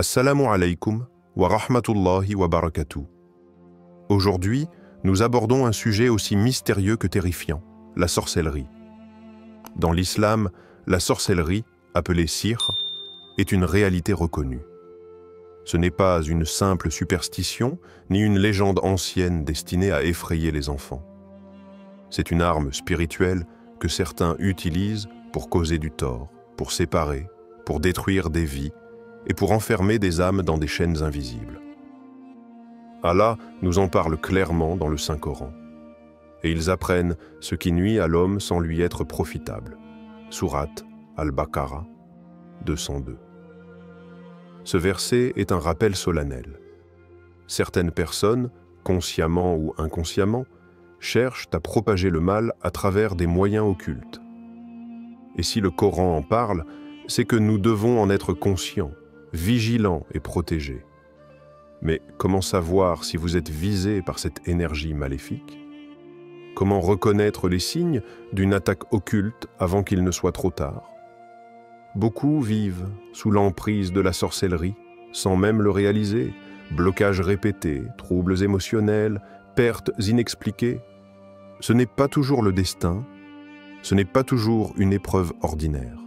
Assalamu alaikum wa rahmatullahi wa barakatuh. Aujourd'hui, nous abordons un sujet aussi mystérieux que terrifiant, la sorcellerie. Dans l'islam, la sorcellerie, appelée sihr, est une réalité reconnue. Ce n'est pas une simple superstition, ni une légende ancienne destinée à effrayer les enfants. C'est une arme spirituelle que certains utilisent pour causer du tort, pour séparer, pour détruire des vies et pour enfermer des âmes dans des chaînes invisibles. Allah nous en parle clairement dans le Saint-Coran. Et ils apprennent ce qui nuit à l'homme sans lui être profitable. Sourate Al-Baqarah 202. Ce verset est un rappel solennel. Certaines personnes, consciemment ou inconsciemment, cherchent à propager le mal à travers des moyens occultes. Et si le Coran en parle, c'est que nous devons en être conscients, vigilants et protégés. Mais comment savoir si vous êtes visé par cette énergie maléfique? Comment reconnaître les signes d'une attaque occulte avant qu'il ne soit trop tard? Beaucoup vivent sous l'emprise de la sorcellerie, sans même le réaliser, blocages répétés, troubles émotionnels, pertes inexpliquées. Ce n'est pas toujours le destin, ce n'est pas toujours une épreuve ordinaire.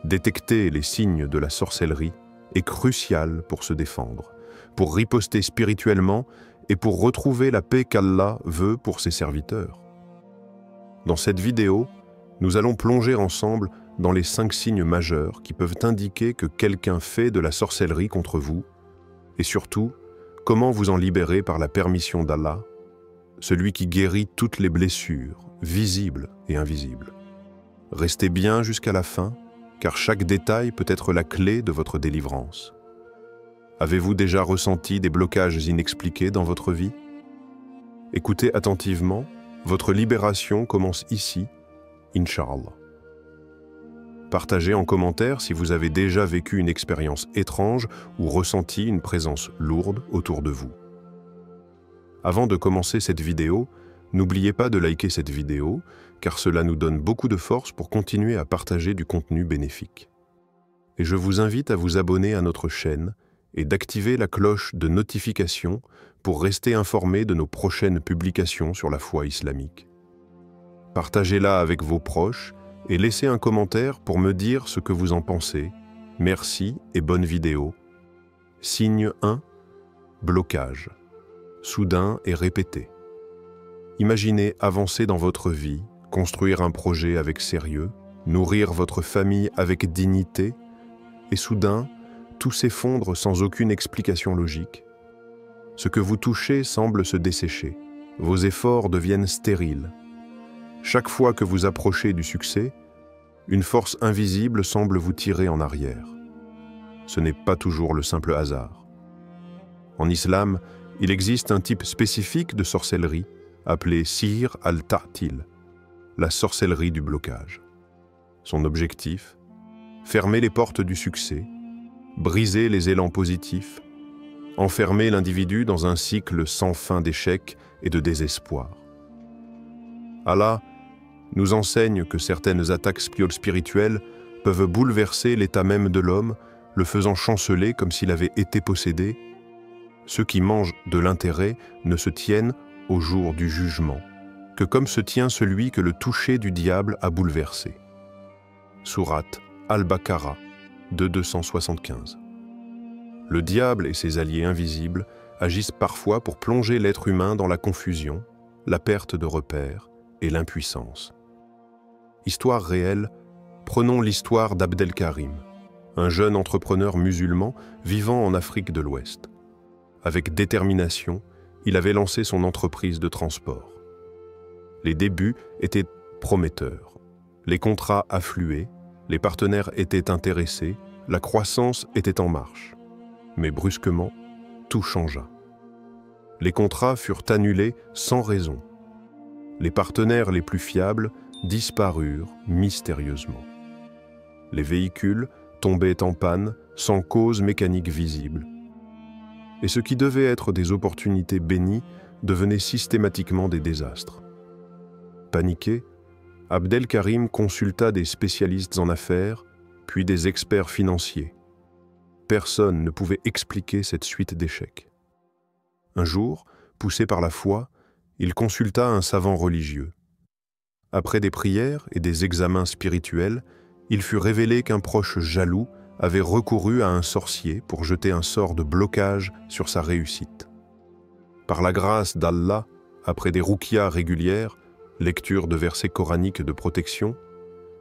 Détecter les signes de la sorcellerie est crucial pour se défendre, pour riposter spirituellement et pour retrouver la paix qu'Allah veut pour ses serviteurs. Dans cette vidéo, nous allons plonger ensemble dans les 5 signes majeurs qui peuvent indiquer que quelqu'un fait de la sorcellerie contre vous et surtout, comment vous en libérer par la permission d'Allah, celui qui guérit toutes les blessures, visibles et invisibles. Restez bien jusqu'à la fin, car chaque détail peut être la clé de votre délivrance. Avez-vous déjà ressenti des blocages inexpliqués dans votre vie? Écoutez attentivement, votre libération commence ici, Inch'Allah. Partagez en commentaire si vous avez déjà vécu une expérience étrange ou ressenti une présence lourde autour de vous. Avant de commencer cette vidéo, n'oubliez pas de liker cette vidéo, car cela nous donne beaucoup de force pour continuer à partager du contenu bénéfique. Et je vous invite à vous abonner à notre chaîne et d'activer la cloche de notification pour rester informé de nos prochaines publications sur la foi islamique. Partagez-la avec vos proches et laissez un commentaire pour me dire ce que vous en pensez. Merci et bonne vidéo. Signe 1. Blocage. Soudain et répété. Imaginez avancer dans votre vie, construire un projet avec sérieux, nourrir votre famille avec dignité, et soudain, tout s'effondre sans aucune explication logique. Ce que vous touchez semble se dessécher. Vos efforts deviennent stériles. Chaque fois que vous approchez du succès, une force invisible semble vous tirer en arrière. Ce n'est pas toujours le simple hasard. En islam, il existe un type spécifique de sorcellerie, appelé sihr al-ta'til, la sorcellerie du blocage. Son objectif, fermer les portes du succès, briser les élans positifs, enfermer l'individu dans un cycle sans fin d'échecs et de désespoir. Allah nous enseigne que certaines attaques spirituelles peuvent bouleverser l'état même de l'homme, le faisant chanceler comme s'il avait été possédé. Ceux qui mangent de l'intérêt ne se tiennent au jour du jugement, que comme se tient celui que le toucher du diable a bouleversé. Sourate Al-Baqarah 275. Le diable et ses alliés invisibles agissent parfois pour plonger l'être humain dans la confusion, la perte de repères et l'impuissance. Histoire réelle, prenons l'histoire d'Abdelkarim, un jeune entrepreneur musulman vivant en Afrique de l'Ouest. Avec détermination, il avait lancé son entreprise de transport. Les débuts étaient prometteurs. Les contrats affluaient, les partenaires étaient intéressés, la croissance était en marche. Mais brusquement, tout changea. Les contrats furent annulés sans raison. Les partenaires les plus fiables disparurent mystérieusement. Les véhicules tombaient en panne sans cause mécanique visible. Et ce qui devait être des opportunités bénies devenait systématiquement des désastres. Paniqué, Abdelkarim consulta des spécialistes en affaires, puis des experts financiers. Personne ne pouvait expliquer cette suite d'échecs. Un jour, poussé par la foi, il consulta un savant religieux. Après des prières et des examens spirituels, il fut révélé qu'un proche jaloux avait recouru à un sorcier pour jeter un sort de blocage sur sa réussite. Par la grâce d'Allah, après des rouqyas régulières, lecture de versets coraniques de protection,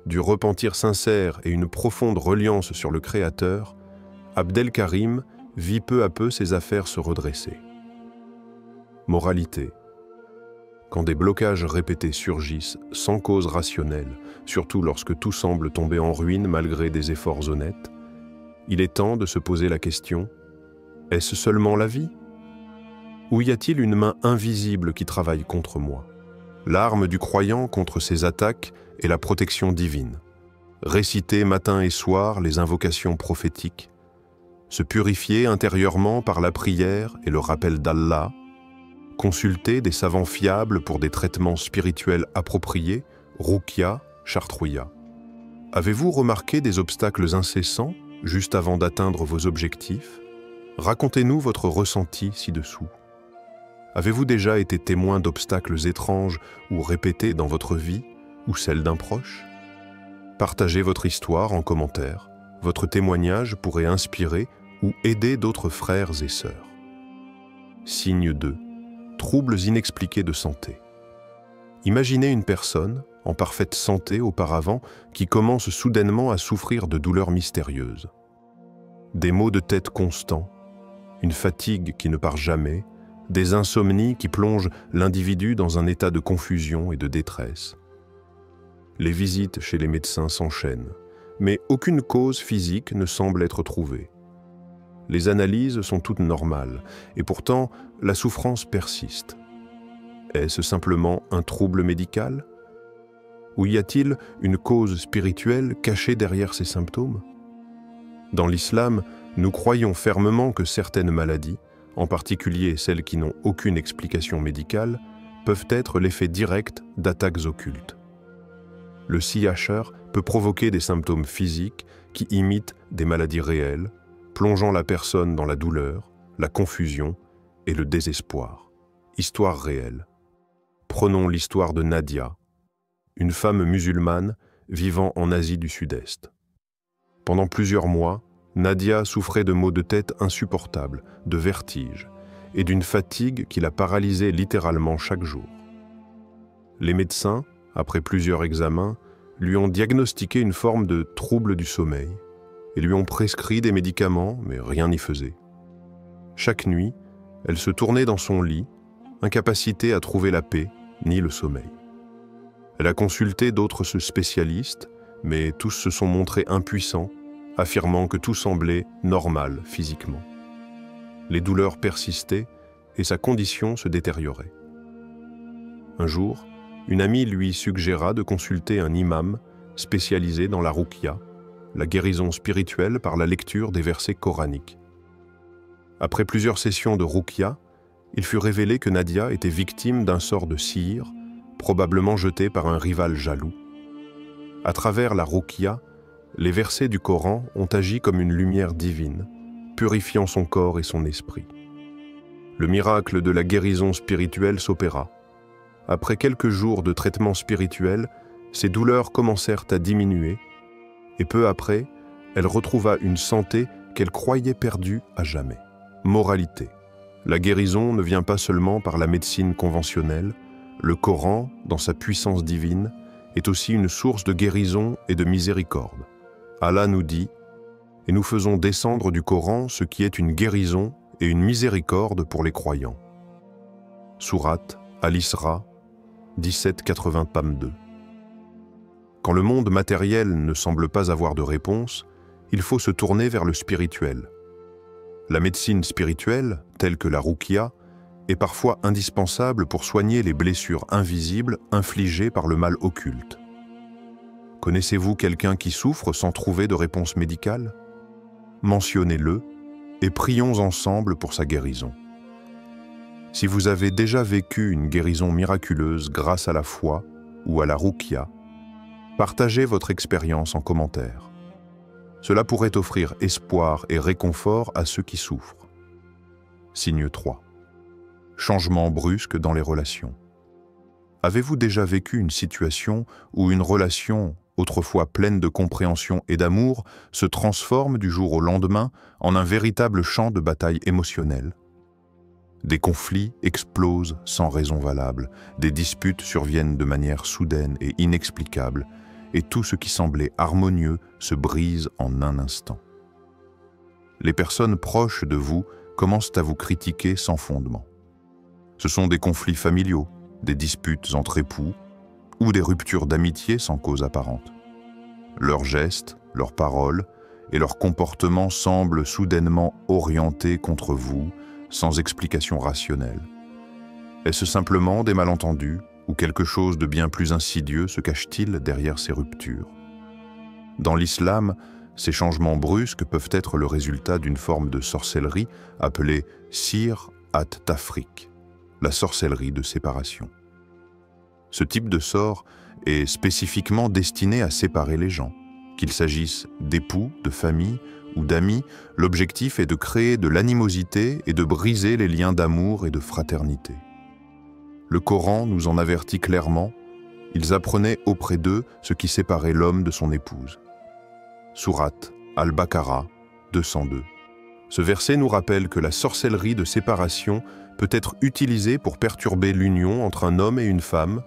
du repentir sincère et une profonde reliance sur le Créateur, Abdelkarim vit peu à peu ses affaires se redresser. Moralité. Quand des blocages répétés surgissent sans cause rationnelle, surtout lorsque tout semble tomber en ruine malgré des efforts honnêtes, il est temps de se poser la question, est-ce seulement la vie ? Ou y a-t-il une main invisible qui travaille contre moi ? L'arme du croyant contre ses attaques est la protection divine. Réciter matin et soir les invocations prophétiques, se purifier intérieurement par la prière et le rappel d'Allah, consulter des savants fiables pour des traitements spirituels appropriés, rouqya, chartrouilla. Avez-vous remarqué des obstacles incessants juste avant d'atteindre vos objectifs ? Racontez-nous votre ressenti ci-dessous. Avez-vous déjà été témoin d'obstacles étranges ou répétés dans votre vie ou celle d'un proche ? Partagez votre histoire en commentaire. Votre témoignage pourrait inspirer ou aider d'autres frères et sœurs. Signe 2. Troubles inexpliqués de santé. Imaginez une personne, en parfaite santé auparavant, qui commence soudainement à souffrir de douleurs mystérieuses. Des maux de tête constants, une fatigue qui ne part jamais, des insomnies qui plongent l'individu dans un état de confusion et de détresse. Les visites chez les médecins s'enchaînent, mais aucune cause physique ne semble être trouvée. Les analyses sont toutes normales, et pourtant la souffrance persiste. Est-ce simplement un trouble médical ? Ou y a-t-il une cause spirituelle cachée derrière ces symptômes ? Dans l'islam, nous croyons fermement que certaines maladies, en particulier celles qui n'ont aucune explication médicale, peuvent être l'effet direct d'attaques occultes. Le siyachar peut provoquer des symptômes physiques qui imitent des maladies réelles, plongeant la personne dans la douleur, la confusion et le désespoir. Histoire réelle. Prenons l'histoire de Nadia, une femme musulmane vivant en Asie du Sud-Est. Pendant plusieurs mois, Nadia souffrait de maux de tête insupportables, de vertiges et d'une fatigue qui la paralysait littéralement chaque jour. Les médecins, après plusieurs examens, lui ont diagnostiqué une forme de trouble du sommeil et lui ont prescrit des médicaments, mais rien n'y faisait. Chaque nuit, elle se tournait dans son lit, incapacité à trouver la paix ni le sommeil. Elle a consulté d'autres spécialistes, mais tous se sont montrés impuissants, affirmant que tout semblait normal physiquement. Les douleurs persistaient et sa condition se détériorait. Un jour, une amie lui suggéra de consulter un imam spécialisé dans la rouqya, la guérison spirituelle par la lecture des versets coraniques. Après plusieurs sessions de rouqya, il fut révélé que Nadia était victime d'un sort de sihir, probablement jeté par un rival jaloux. À travers la rouqya, les versets du Coran ont agi comme une lumière divine, purifiant son corps et son esprit. Le miracle de la guérison spirituelle s'opéra. Après quelques jours de traitement spirituel, ses douleurs commencèrent à diminuer, et peu après, elle retrouva une santé qu'elle croyait perdue à jamais. Moralité. La guérison ne vient pas seulement par la médecine conventionnelle, le Coran, dans sa puissance divine, est aussi une source de guérison et de miséricorde. Allah nous dit « Et nous faisons descendre du Coran ce qui est une guérison et une miséricorde pour les croyants. » Sourate Al-Isra, 1780 Pam 2. Quand le monde matériel ne semble pas avoir de réponse, il faut se tourner vers le spirituel. La médecine spirituelle, telle que la rouqya, est parfois indispensable pour soigner les blessures invisibles infligées par le mal occulte. Connaissez-vous quelqu'un qui souffre sans trouver de réponse médicale ? Mentionnez-le et prions ensemble pour sa guérison. Si vous avez déjà vécu une guérison miraculeuse grâce à la foi ou à la rouqya, partagez votre expérience en commentaire. Cela pourrait offrir espoir et réconfort à ceux qui souffrent. Signe 3. Changement brusque dans les relations. Avez-vous déjà vécu une situation où une relation, autrefois pleine de compréhension et d'amour, se transforme du jour au lendemain en un véritable champ de bataille émotionnelle? Des conflits explosent sans raison valable, des disputes surviennent de manière soudaine et inexplicable, et tout ce qui semblait harmonieux se brise en un instant. Les personnes proches de vous commencent à vous critiquer sans fondement. Ce sont des conflits familiaux, des disputes entre époux ou des ruptures d'amitié sans cause apparente. Leurs gestes, leurs paroles et leurs comportements semblent soudainement orientés contre vous sans explication rationnelle. Est-ce simplement des malentendus ou quelque chose de bien plus insidieux se cache-t-il derrière ces ruptures? Dans l'islam, ces changements brusques peuvent être le résultat d'une forme de sorcellerie appelée sir at-tafriq, la sorcellerie de séparation. Ce type de sort est spécifiquement destiné à séparer les gens. Qu'il s'agisse d'époux, de famille ou d'amis, l'objectif est de créer de l'animosité et de briser les liens d'amour et de fraternité. Le Coran nous en avertit clairement, ils apprenaient auprès d'eux ce qui séparait l'homme de son épouse. Sourate Al-Baqarah 202. Ce verset nous rappelle que la sorcellerie de séparation peut être utilisée pour perturber l'union entre un homme et une femme,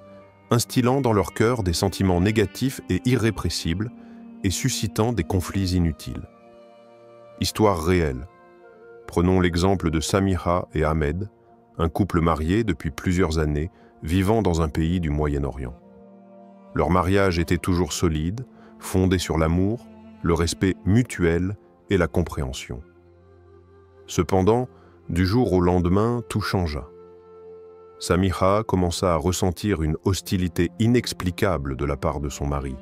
instillant dans leur cœur des sentiments négatifs et irrépressibles et suscitant des conflits inutiles. Histoire réelle. Prenons l'exemple de Samiha et Ahmed, un couple marié depuis plusieurs années, vivant dans un pays du Moyen-Orient. Leur mariage était toujours solide, fondé sur l'amour, le respect mutuel et la compréhension. Cependant, du jour au lendemain, tout changea. Samiha commença à ressentir une hostilité inexplicable de la part de son mari,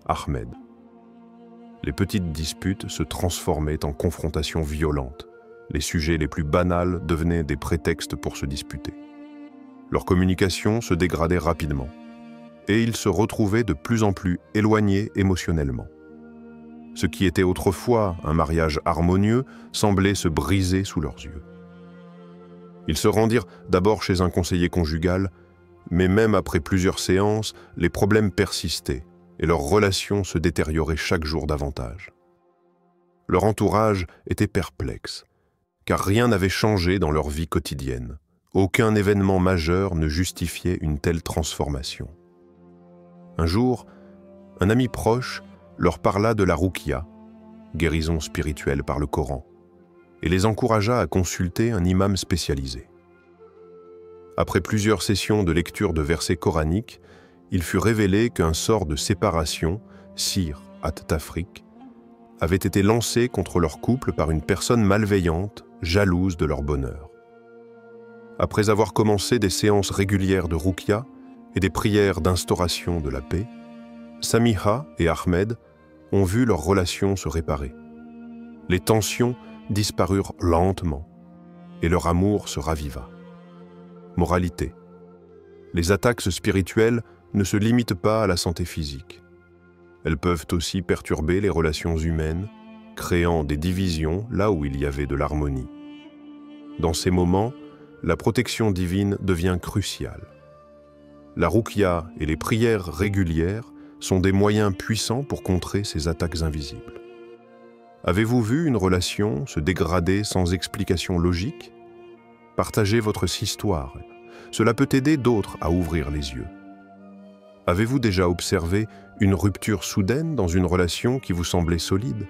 Ahmed. Les petites disputes se transformaient en confrontations violentes. Les sujets les plus banals devenaient des prétextes pour se disputer. Leur communication se dégradait rapidement, et ils se retrouvaient de plus en plus éloignés émotionnellement. Ce qui était autrefois un mariage harmonieux semblait se briser sous leurs yeux. Ils se rendirent d'abord chez un conseiller conjugal, mais même après plusieurs séances, les problèmes persistaient et leur relation se détériorait chaque jour davantage. Leur entourage était perplexe, car rien n'avait changé dans leur vie quotidienne. Aucun événement majeur ne justifiait une telle transformation. Un jour, un ami proche leur parla de la ruqya, guérison spirituelle par le Coran, et les encouragea à consulter un imam spécialisé. Après plusieurs sessions de lecture de versets coraniques, il fut révélé qu'un sort de séparation, sir at-tafriq, avait été lancé contre leur couple par une personne malveillante, jalouse de leur bonheur. Après avoir commencé des séances régulières de ruqya et des prières d'instauration de la paix, Samiha et Ahmed ont vu leur relation se réparer. Les tensions disparurent lentement et leur amour se raviva. Moralité. Les attaques spirituelles ne se limitent pas à la santé physique. Elles peuvent aussi perturber les relations humaines, créant des divisions là où il y avait de l'harmonie. Dans ces moments, la protection divine devient cruciale. La ruqya et les prières régulières sont des moyens puissants pour contrer ces attaques invisibles. Avez-vous vu une relation se dégrader sans explication logique? Partagez votre histoire. Cela peut aider d'autres à ouvrir les yeux. Avez-vous déjà observé une rupture soudaine dans une relation qui vous semblait solide?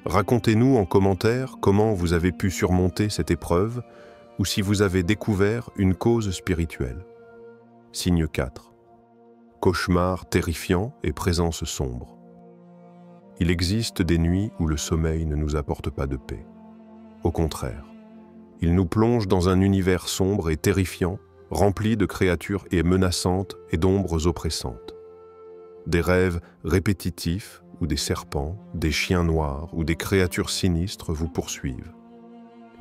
Racontez-nous en commentaire comment vous avez pu surmonter cette épreuve ou si vous avez découvert une cause spirituelle. Signe 4. Cauchemar terrifiant et présence sombre. Il existe des nuits où le sommeil ne nous apporte pas de paix. Au contraire, il nous plonge dans un univers sombre et terrifiant, rempli de créatures et menaçantes et d'ombres oppressantes. Des rêves répétitifs où des serpents, des chiens noirs ou des créatures sinistres vous poursuivent.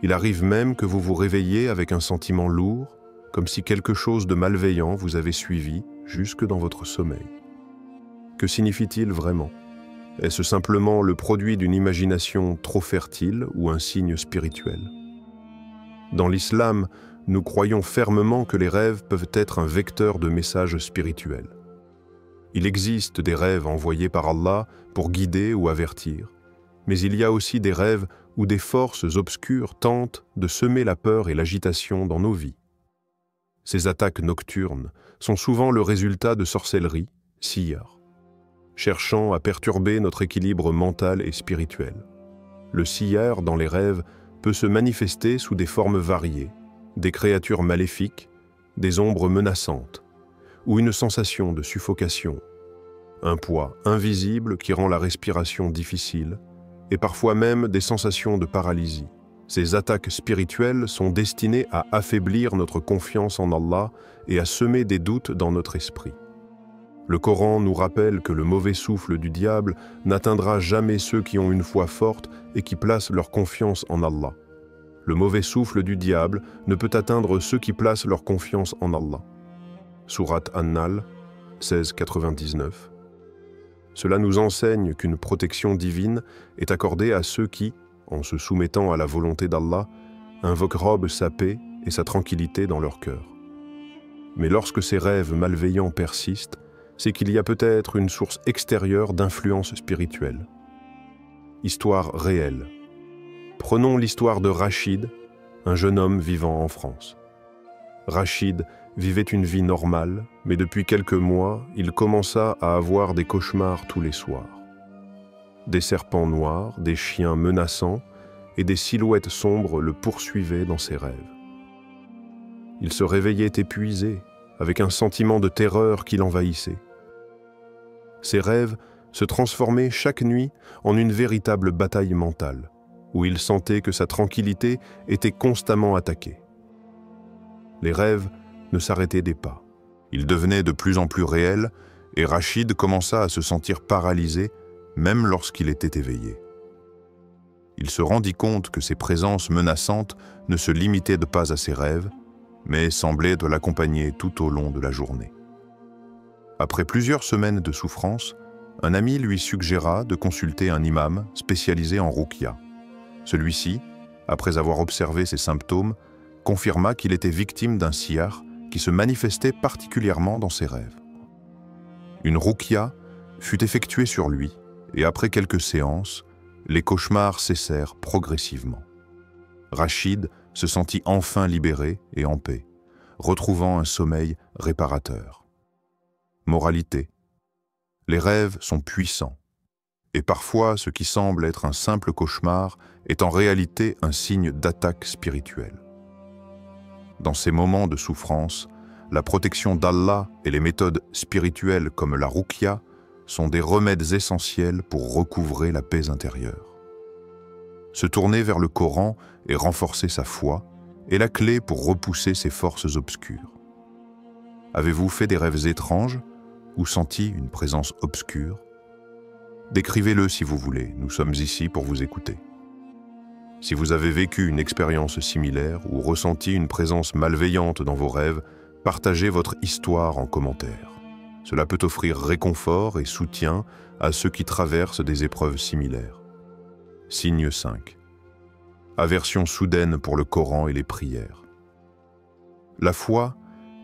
Il arrive même que vous vous réveillez avec un sentiment lourd, comme si quelque chose de malveillant vous avait suivi jusque dans votre sommeil. Que signifie-t-il vraiment? Est-ce simplement le produit d'une imagination trop fertile ou un signe spirituel? Dans l'islam, nous croyons fermement que les rêves peuvent être un vecteur de messages spirituels. Il existe des rêves envoyés par Allah pour guider ou avertir, mais il y a aussi des rêves où des forces obscures tentent de semer la peur et l'agitation dans nos vies. Ces attaques nocturnes sont souvent le résultat de sorcellerie, sihir, cherchant à perturber notre équilibre mental et spirituel. Le sihir dans les rêves peut se manifester sous des formes variées, des créatures maléfiques, des ombres menaçantes, ou une sensation de suffocation, un poids invisible qui rend la respiration difficile, et parfois même des sensations de paralysie. Ces attaques spirituelles sont destinées à affaiblir notre confiance en Allah et à semer des doutes dans notre esprit. Le Coran nous rappelle que le mauvais souffle du diable n'atteindra jamais ceux qui ont une foi forte et qui placent leur confiance en Allah. Le mauvais souffle du diable ne peut atteindre ceux qui placent leur confiance en Allah. Sourate An-Nahl, 1699. Cela nous enseigne qu'une protection divine est accordée à ceux qui, en se soumettant à la volonté d'Allah, invoquent sa paix et sa tranquillité dans leur cœur. Mais lorsque ces rêves malveillants persistent, c'est qu'il y a peut-être une source extérieure d'influence spirituelle. Histoire réelle. Prenons l'histoire de Rachid, un jeune homme vivant en France. Rachid vivait une vie normale, mais depuis quelques mois, il commença à avoir des cauchemars tous les soirs. Des serpents noirs, des chiens menaçants et des silhouettes sombres le poursuivaient dans ses rêves. Il se réveillait épuisé, avec un sentiment de terreur qui l'envahissait. Ses rêves se transformaient chaque nuit en une véritable bataille mentale, où il sentait que sa tranquillité était constamment attaquée. Les rêves ne s'arrêtaient pas. Ils devenaient de plus en plus réels et Rachid commença à se sentir paralysé même lorsqu'il était éveillé. Il se rendit compte que ces présences menaçantes ne se limitaient pas à ses rêves, mais semblaient de l'accompagner tout au long de la journée. Après plusieurs semaines de souffrance, un ami lui suggéra de consulter un imam spécialisé en ruqya. Celui-ci, après avoir observé ses symptômes, confirma qu'il était victime d'un sihir qui se manifestait particulièrement dans ses rêves. Une ruqya fut effectuée sur lui et après quelques séances, les cauchemars cessèrent progressivement. Rachid se sentit enfin libéré et en paix, retrouvant un sommeil réparateur. Moralité. Les rêves sont puissants, et parfois ce qui semble être un simple cauchemar est en réalité un signe d'attaque spirituelle. Dans ces moments de souffrance, la protection d'Allah et les méthodes spirituelles comme la ruqya sont des remèdes essentiels pour recouvrer la paix intérieure. Se tourner vers le Coran et renforcer sa foi est la clé pour repousser ces forces obscures. Avez-vous fait des rêves étranges ou senti une présence obscure? Décrivez-le si vous voulez, nous sommes ici pour vous écouter. Si vous avez vécu une expérience similaire ou ressenti une présence malveillante dans vos rêves, partagez votre histoire en commentaire. Cela peut offrir réconfort et soutien à ceux qui traversent des épreuves similaires. Signe 5. Aversion soudaine pour le Coran et les prières. La foi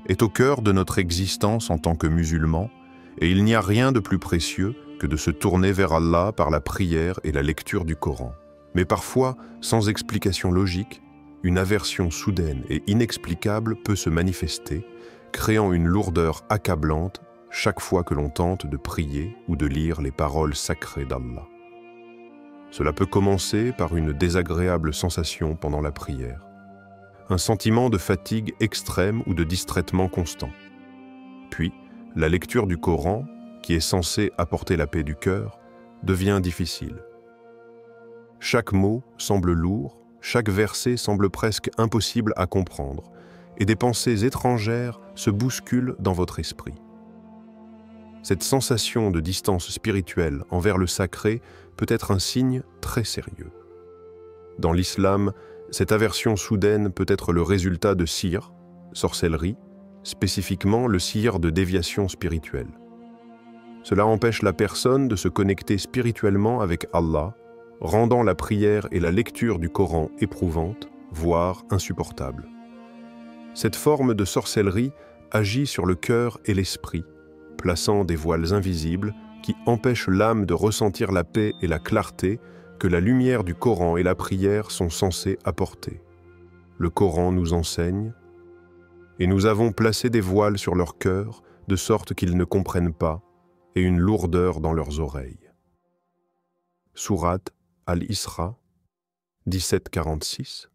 est au cœur de notre existence en tant que musulmans et il n'y a rien de plus précieux que de se tourner vers Allah par la prière et la lecture du Coran. Mais parfois, sans explication logique, une aversion soudaine et inexplicable peut se manifester, créant une lourdeur accablante chaque fois que l'on tente de prier ou de lire les paroles sacrées d'Allah. Cela peut commencer par une désagréable sensation pendant la prière, un sentiment de fatigue extrême ou de distraitement constant. Puis, la lecture du Coran, qui est censée apporter la paix du cœur, devient difficile. Chaque mot semble lourd, chaque verset semble presque impossible à comprendre, et des pensées étrangères se bousculent dans votre esprit. Cette sensation de distance spirituelle envers le sacré peut être un signe très sérieux. Dans l'islam, cette aversion soudaine peut être le résultat de sihr, sorcellerie, spécifiquement le sihr de déviation spirituelle. Cela empêche la personne de se connecter spirituellement avec Allah, rendant la prière et la lecture du Coran éprouvantes, voire insupportables. Cette forme de sorcellerie agit sur le cœur et l'esprit, plaçant des voiles invisibles qui empêchent l'âme de ressentir la paix et la clarté que la lumière du Coran et la prière sont censées apporter. Le Coran nous enseigne, et nous avons placé des voiles sur leur cœur, de sorte qu'ils ne comprennent pas, et une lourdeur dans leurs oreilles. Sourate Al-Isra, 17-46.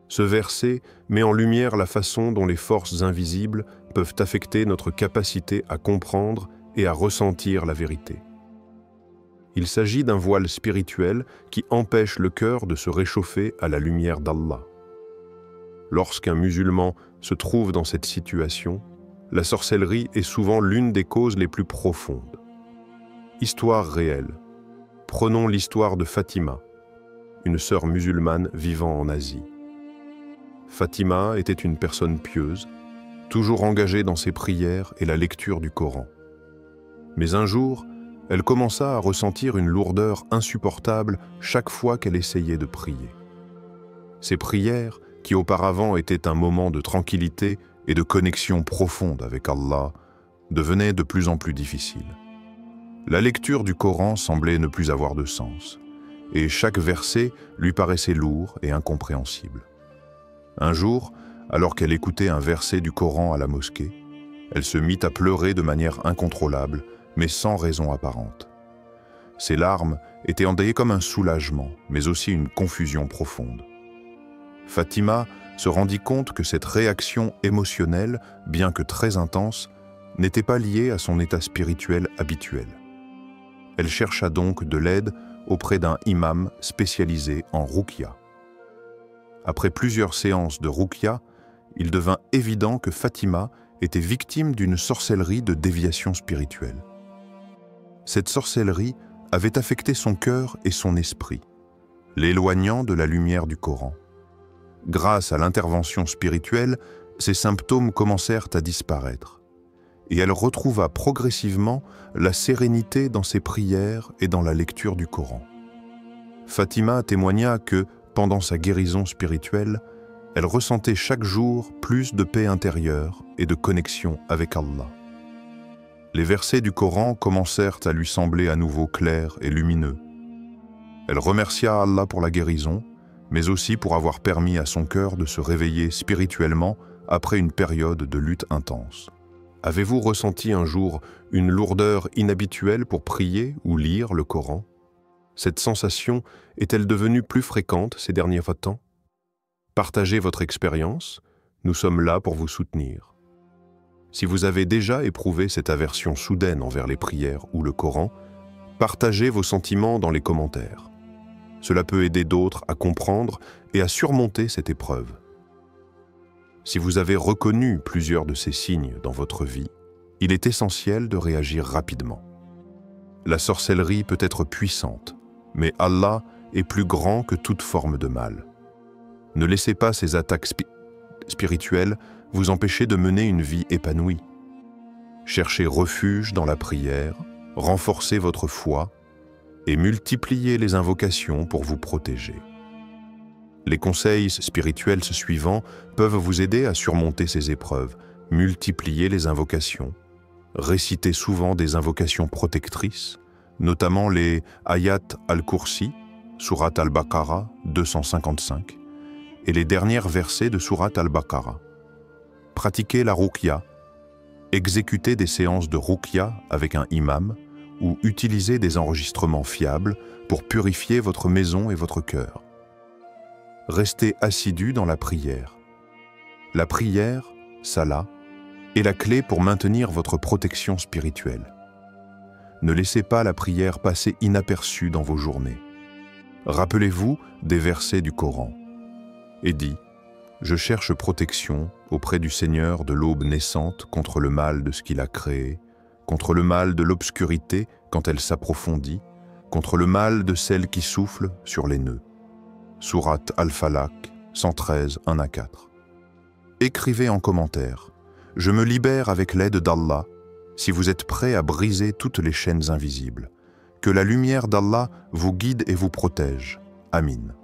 Ce verset met en lumière la façon dont les forces invisibles peuvent affecter notre capacité à comprendre et à ressentir la vérité. Il s'agit d'un voile spirituel qui empêche le cœur de se réchauffer à la lumière d'Allah. Lorsqu'un musulman se trouve dans cette situation, la sorcellerie est souvent l'une des causes les plus profondes. Histoire réelle. Prenons l'histoire de Fatima, une sœur musulmane vivant en Asie. Fatima était une personne pieuse, toujours engagée dans ses prières et la lecture du Coran. Mais un jour, elle commença à ressentir une lourdeur insupportable chaque fois qu'elle essayait de prier. Ses prières, qui auparavant étaient un moment de tranquillité et de connexion profonde avec Allah, devenaient de plus en plus difficiles. La lecture du Coran semblait ne plus avoir de sens, et chaque verset lui paraissait lourd et incompréhensible. Un jour, alors qu'elle écoutait un verset du Coran à la mosquée, elle se mit à pleurer de manière incontrôlable, mais sans raison apparente. Ses larmes étaient endeuillées comme un soulagement, mais aussi une confusion profonde. Fatima se rendit compte que cette réaction émotionnelle, bien que très intense, n'était pas liée à son état spirituel habituel. Elle chercha donc de l'aide auprès d'un imam spécialisé en ruqya. Après plusieurs séances de ruqya, il devint évident que Fatima était victime d'une sorcellerie de déviation spirituelle. Cette sorcellerie avait affecté son cœur et son esprit, l'éloignant de la lumière du Coran. Grâce à l'intervention spirituelle, ses symptômes commencèrent à disparaître, et elle retrouva progressivement la sérénité dans ses prières et dans la lecture du Coran. Fatima témoigna que, pendant sa guérison spirituelle, elle ressentait chaque jour plus de paix intérieure et de connexion avec Allah. Les versets du Coran commencèrent à lui sembler à nouveau clairs et lumineux. Elle remercia Allah pour la guérison, mais aussi pour avoir permis à son cœur de se réveiller spirituellement après une période de lutte intense. Avez-vous ressenti un jour une lourdeur inhabituelle pour prier ou lire le Coran? Cette sensation est-elle devenue plus fréquente ces derniers temps? Partagez votre expérience, nous sommes là pour vous soutenir. Si vous avez déjà éprouvé cette aversion soudaine envers les prières ou le Coran, partagez vos sentiments dans les commentaires. Cela peut aider d'autres à comprendre et à surmonter cette épreuve. Si vous avez reconnu plusieurs de ces signes dans votre vie, il est essentiel de réagir rapidement. La sorcellerie peut être puissante, mais Allah est plus grand que toute forme de mal. Ne laissez pas ces attaques spirituelles vous empêcher de mener une vie épanouie. Cherchez refuge dans la prière, renforcez votre foi et multipliez les invocations pour vous protéger. Les conseils spirituels suivants peuvent vous aider à surmonter ces épreuves. Multipliez les invocations, récitez souvent des invocations protectrices, notamment les Ayat al-Kursi, Sourate al-Baqarah 255, et les derniers versets de Sourate al-Baqarah. Pratiquez la ruqya, exécutez des séances de ruqya avec un imam ou utilisez des enregistrements fiables pour purifier votre maison et votre cœur. Restez assidus dans la prière. La prière, salat, est la clé pour maintenir votre protection spirituelle. Ne laissez pas la prière passer inaperçue dans vos journées. Rappelez-vous des versets du Coran et dites « Je cherche protection auprès du Seigneur de l'aube naissante contre le mal de ce qu'il a créé, contre le mal de l'obscurité quand elle s'approfondit, contre le mal de celle qui souffle sur les nœuds. » Sourate Al-Falaq 113, 1-4. Écrivez en commentaire « Je me libère avec l'aide d'Allah, si vous êtes prêt à briser toutes les chaînes invisibles. Que la lumière d'Allah vous guide et vous protège. Amin.